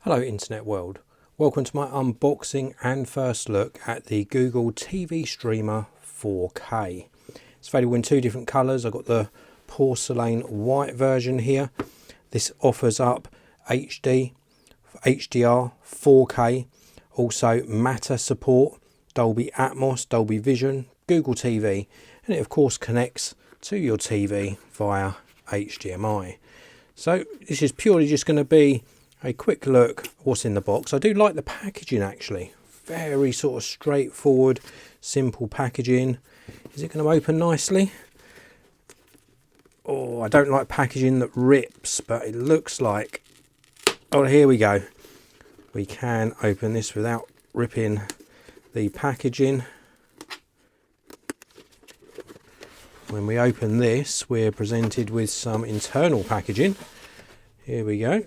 Hello internet world, welcome to my unboxing and first look at the Google TV Streamer 4K. It's available in two different colours. I've got the porcelain white version here. This offers up HD, HDR, 4K, also Matter support, Dolby Atmos, Dolby Vision, Google TV, and it of course connects to your TV via HDMI. So this is purely just going to be a quick look what's in the box. I do like the packaging actually, very sort of straightforward, simple packaging. Is it going to open nicely? Oh, I don't like packaging that rips, but it looks like, oh, here we go. We can open this without ripping the packaging. When we open this, we're presented with some internal packaging. Here we go.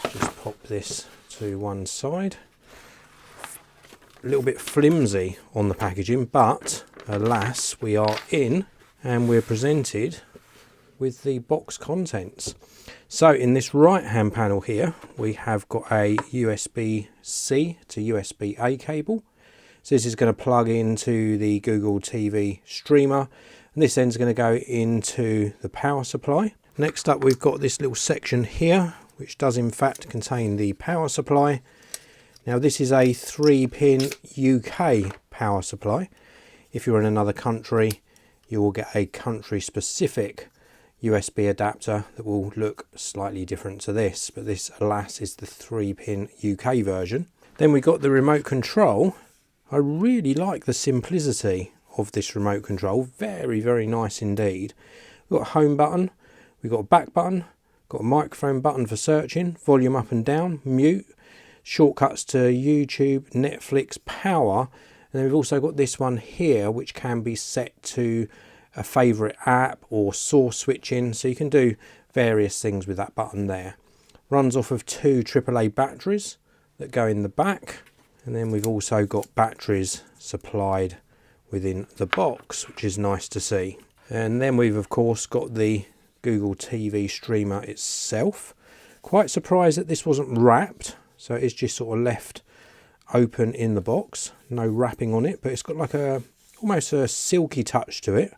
Just pop this to one side. A little bit flimsy on the packaging, but alas, we are in and we're presented with the box contents. So in this right hand panel here, we have got a USB-C to USB-A cable. So this is going to plug into the Google TV Streamer, and this end's going to go into the power supply. Next up, we've got this little section here, which does in fact contain the power supply. Now this is a 3-pin UK power supply. If you're in another country, you will get a country specific USB adapter that will look slightly different to this, but this alas is the 3-pin UK version. Then we got the remote control. I really like the simplicity of this remote control, very nice indeed. We've got a home button, we've got a back button, got a microphone button for searching, volume up and down, mute, shortcuts to YouTube, Netflix, power, and then we've also got this one here which can be set to a favourite app or source switching, so you can do various things with that button there. Runs off of two AAA batteries that go in the back, and then we've also got batteries supplied within the box, which is nice to see. And then we've of course got the Google TV Streamer itself. Quite surprised that this wasn't wrapped, so it's just sort of left open in the box, no wrapping on it, but it's got like a almost a silky touch to it.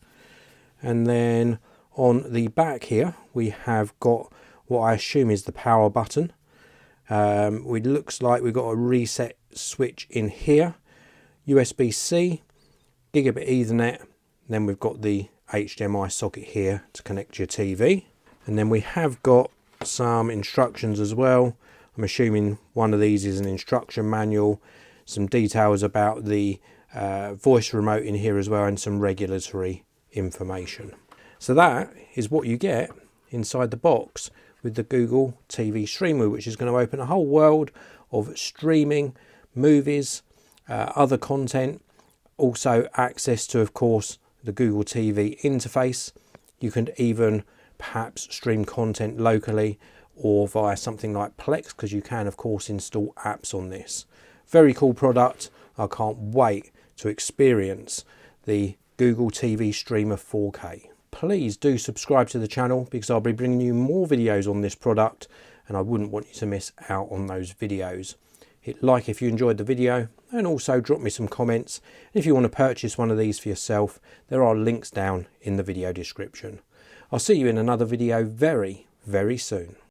And then on the back here we have got what I assume is the power button. It looks like we've got a reset switch in here, USB-C, gigabit Ethernet, then we've got the HDMI socket here to connect your TV, and then we have got some instructions as well. I'm assuming one of these is an instruction manual, some details about the voice remote in here as well, and some regulatory information. So that is what you get inside the box with the Google TV Streamer, which is going to open a whole world of streaming, movies, other content, also access to of course the Google TV interface. You can even perhaps stream content locally or via something like Plex, because you can of course install apps on this. Very cool product. I can't wait to experience the Google TV Streamer 4K. Please do subscribe to the channel because I'll be bringing you more videos on this product, and I wouldn't want you to miss out on those videos. Hit like if you enjoyed the video, and also drop me some comments. If you want to purchase one of these for yourself, there are links down in the video description. I'll see you in another video very soon.